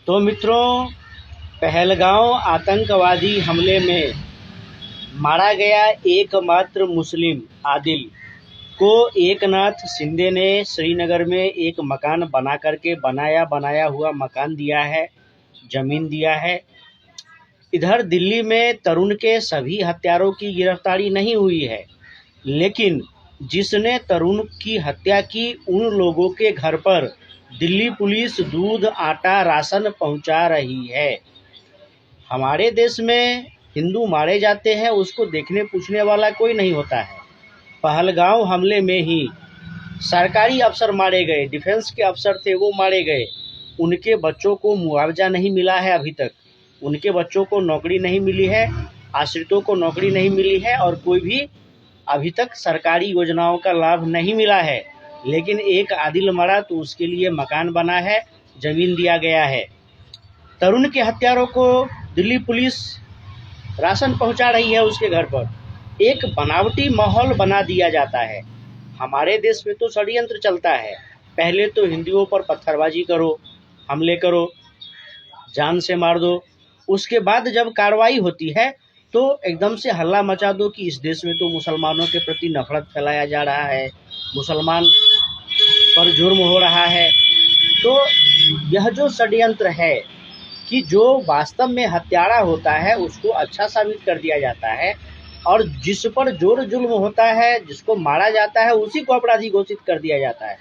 तो मित्रों, पहलगांव आतंकवादी हमले में मारा गया एकमात्र मुस्लिम आदिल को एकनाथ शिंदे ने श्रीनगर में एक मकान बनाया हुआ मकान दिया है, जमीन दिया है। इधर दिल्ली में तरुण के सभी हत्यारों की गिरफ्तारी नहीं हुई है, लेकिन जिसने तरुण की हत्या की उन लोगों के घर पर दिल्ली पुलिस दूध, आटा, राशन पहुंचा रही है। हमारे देश में हिंदू मारे जाते हैं, उसको देखने पूछने वाला कोई नहीं होता है। पहलगांव हमले में ही सरकारी अफसर मारे गए, डिफेंस के अफसर थे वो मारे गए। उनके बच्चों को मुआवजा नहीं मिला है, अभी तक उनके बच्चों को नौकरी नहीं मिली है, आश्रितों को नौकरी नहीं मिली है और कोई भी अभी तक सरकारी योजनाओं का लाभ नहीं मिला है। लेकिन एक आदिल मरा तो उसके लिए मकान बना है, जमीन दिया गया है। तरुण के हत्यारों को दिल्ली पुलिस राशन पहुंचा रही है उसके घर पर। एक बनावटी माहौल बना दिया जाता है। हमारे देश में तो षड्यंत्र चलता है। पहले तो हिंदुओं पर पत्थरबाजी करो, हमले करो, जान से मार दो। उसके बाद जब कार्रवाई होती है तो एकदम से हल्ला मचा दो कि इस देश में तो मुसलमानों के प्रति नफरत फैलाया जा रहा है, मुसलमान पर जुर्म हो रहा है। तो यह जो षड्यंत्र है कि जो वास्तव में हत्यारा होता है उसको अच्छा साबित कर दिया जाता है और जिस पर जोर जुल्म होता है, जिसको मारा जाता है, उसी को अपराधी घोषित कर दिया जाता है।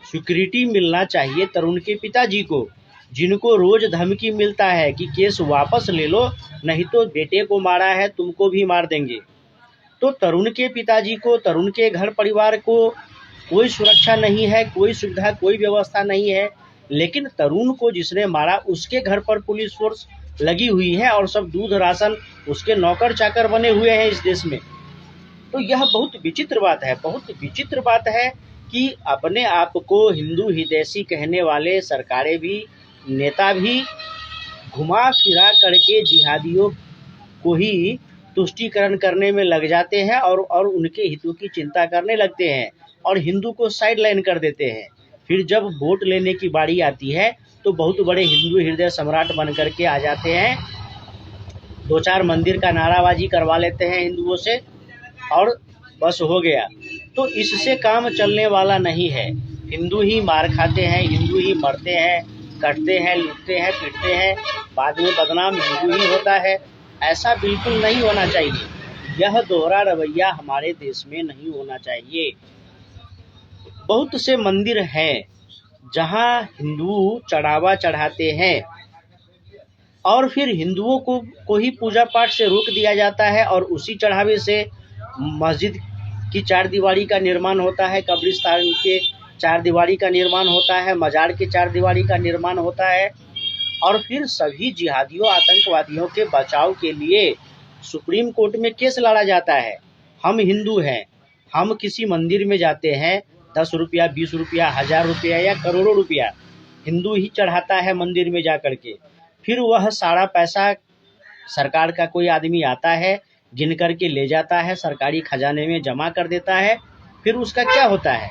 सिक्योरिटी मिलना चाहिए तरुण के पिताजी को, जिनको रोज धमकी मिलता है कि केस वापस ले लो, नहीं तो बेटे को मारा है तुमको भी मार देंगे। तो तरुण के पिताजी को, तरुण के घर परिवार को कोई सुरक्षा नहीं है, कोई सुविधा, कोई व्यवस्था नहीं है। लेकिन तरुण को जिसने मारा उसके घर पर पुलिस फोर्स लगी हुई है और सब दूध, राशन उसके नौकर चाकर बने हुए हैं इस देश में। तो यह बहुत विचित्र बात है, बहुत विचित्र बात है कि अपने आप को हिंदू हितैषी कहने वाले सरकारें भी, नेता भी घुमा फिरा करके जिहादियों को ही तुष्टीकरण करने में लग जाते हैं और उनके हितों की चिंता करने लगते हैं और हिंदू को साइड लाइन कर देते हैं। फिर जब वोट लेने की बारी आती है तो बहुत बड़े हिंदू हृदय सम्राट बन करके आ जाते हैं, 2-4 मंदिर का नाराबाजी करवा लेते हैं हिंदुओं से और बस हो गया। तो इससे काम चलने वाला नहीं है। हिंदू ही मार खाते हैं, हिंदू ही मरते हैं, कटते हैं, लूटते हैं, पीटते हैं, बाद में बदनाम हिंदू ही होता है। ऐसा बिल्कुल नहीं होना चाहिए। यह दोहरा रवैया हमारे देश में नहीं होना चाहिए। बहुत से मंदिर हैं जहां हिंदू चढ़ावा चढ़ाते हैं और फिर हिंदुओं को ही पूजा पाठ से रोक दिया जाता है और उसी चढ़ावे से मस्जिद की चारदीवारी का निर्माण होता है, कब्रिस्तान के चारदीवारी का निर्माण होता है, मजार के चारदीवारी का निर्माण होता है। और फिर सभी जिहादियों, आतंकवादियों के बचाव के लिए सुप्रीम कोर्ट में केस लड़ा जाता है। हम हिंदू हैं, हम किसी मंदिर में जाते हैं, 10 रुपया, 20 रुपया, 1000 रुपया या करोड़ों रुपया हिंदू ही चढ़ाता है मंदिर में जा करके। फिर वह सारा पैसा सरकार का कोई आदमी आता है, गिन करके ले जाता है, सरकारी खजाने में जमा कर देता है। फिर उसका क्या होता है?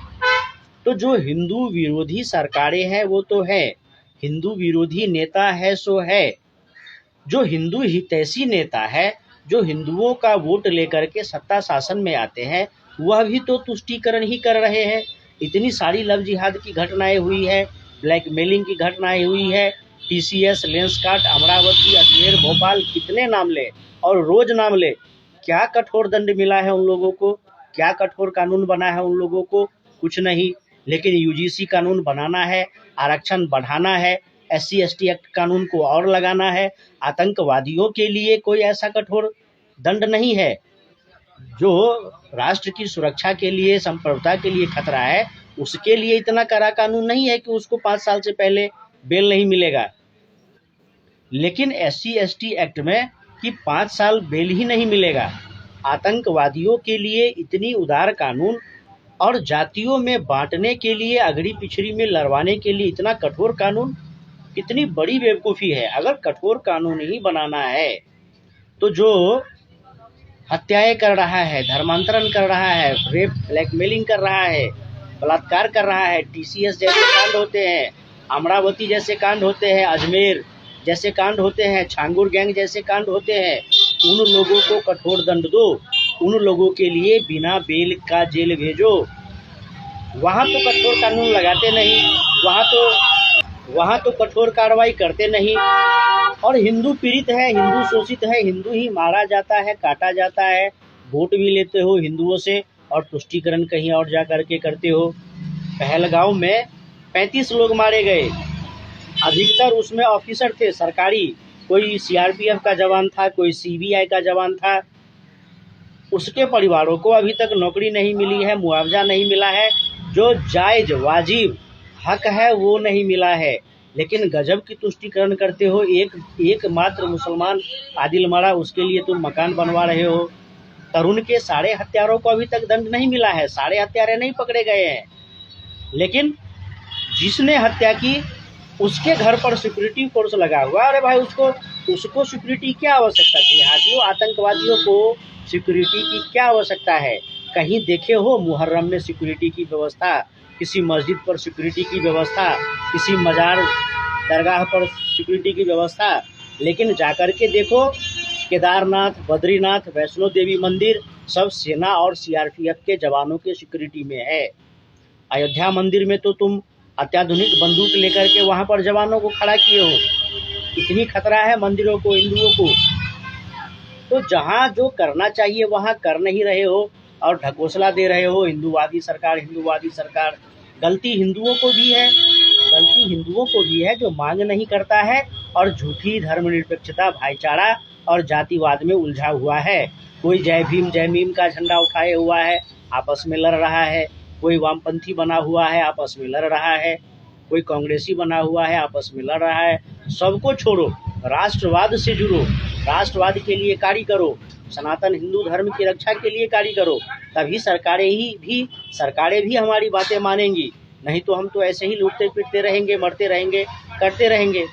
तो जो हिंदू विरोधी सरकारें हैं वो तो है, हिंदू विरोधी नेता है सो है। जो हिंदू हितैषी नेता है, जो हिंदुओं का वोट लेकर के सत्ता शासन में आते हैं, वह भी तो तुष्टीकरण ही कर रहे हैं। इतनी सारी लव जिहाद की घटनाएं हुई है, ब्लैकमेलिंग की घटनाएं हुई है, टीसीएस, लेंसकार्ट, अमरावती, अजमेर, भोपाल, कितने नाम ले और रोज नाम ले। क्या कठोर दंड मिला है उन लोगों को? क्या कठोर कानून बना है उन लोगों को? कुछ नहीं। लेकिन यूजीसी कानून बनाना है, आरक्षण बढ़ाना है, SC ST एक्ट कानून को और लगाना है। आतंकवादियों के लिए कोई ऐसा कठोर दंड नहीं है। जो राष्ट्र की सुरक्षा के लिए, संप्रभुता के लिए खतरा है, उसके लिए इतना कड़ा कानून नहीं है कि उसको 5 साल से पहले बेल नहीं मिलेगा। लेकिन SC ST एक्ट में कि 5 साल बेल ही नहीं मिलेगा। आतंकवादियों के लिए इतनी उदार कानून और जातियों में बांटने के लिए, अगड़ी पिछड़ी में लड़वाने के लिए इतना कठोर कानून, कितनी बड़ी बेवकूफ़ी है। अगर कठोर कानून ही बनाना है तो जो हत्याएं कर रहा है, धर्मांतरण कर रहा है, रेप, ब्लैकमेलिंग कर रहा है, बलात्कार कर रहा है, TCS जैसे कांड होते हैं, अमरावती जैसे कांड होते हैं, अजमेर जैसे कांड होते हैं, छांगुर गैंग जैसे कांड होते हैं, उन लोगों को कठोर दंड दो, उन लोगों के लिए बिना बेल का जेल भेजो। वहाँ तो कठोर कानून लगाते नहीं, वहाँ तो कठोर कार्रवाई करते नहीं। और हिंदू पीड़ित है, हिंदू शोषित है, हिंदू ही मारा जाता है, काटा जाता है, वोट भी लेते हो हिंदुओं से और तुष्टीकरण कहीं और जा करके करते हो। पहलगांव में 35 लोग मारे गए, अधिकतर उसमें ऑफिसर थे सरकारी, कोई सीआरपीएफ का जवान था, कोई सीबीआई का जवान था। उसके परिवारों को अभी तक नौकरी नहीं मिली है, मुआवजा नहीं मिला है, जो जायज वाजिब हक है वो नहीं मिला है। लेकिन गजब की तुष्टीकरण करते हो। एक मात्र मुसलमान आदिल मरा, उसके लिए तुम मकान बनवा रहे हो। तरुण के सारे हत्यारों को अभी तक दंड नहीं मिला है, सारे हत्यारे नहीं पकड़े गए हैं। लेकिन जिसने हत्या की उसके घर पर सिक्योरिटी फोर्स लगा हुआ। अरे भाई, उसको सिक्योरिटी क्या आवश्यकता थी? जिहादियों आतंकवादियों को सिक्योरिटी की क्या आवश्यकता है? कहीं देखे हो मुहर्रम में सिक्योरिटी की व्यवस्था, किसी मस्जिद पर सिक्योरिटी की व्यवस्था, किसी मजार दरगाह पर सिक्योरिटी की व्यवस्था? लेकिन जाकर के देखो, केदारनाथ, बद्रीनाथ, वैष्णो देवी मंदिर सब सेना और सीआरपीएफ के जवानों के सिक्योरिटी में है। अयोध्या मंदिर में तो तुम अत्याधुनिक बंदूक लेकर के वहाँ पर जवानों को खड़ा किए हो। इतनी खतरा है मंदिरों को, हिंदुओं को। तो जहाँ जो करना चाहिए वहाँ कर नहीं रहे हो और ढकोसला दे रहे हो, हिंदूवादी सरकार, हिंदूवादी सरकार। गलती हिंदुओं को भी है जो मांग नहीं करता है और झूठी धर्मनिरपेक्षता, भाईचारा और जातिवाद में उलझा हुआ है। कोई जय भीम जय मीम का झंडा उठाए हुआ है, आपस में लड़ रहा है। कोई वामपंथी बना हुआ है, आपस में लड़ रहा है। कोई कांग्रेसी बना हुआ है, आपस में लड़ रहा है। सबको छोड़ो, राष्ट्रवाद से जुड़ो, राष्ट्रवाद के लिए कार्य करो, सनातन हिंदू धर्म की रक्षा के लिए कार्य करो। तभी सरकारें भी हमारी बातें मानेंगी। नहीं तो हम तो ऐसे ही लूटते पीटते रहेंगे, मरते रहेंगे, करते रहेंगे।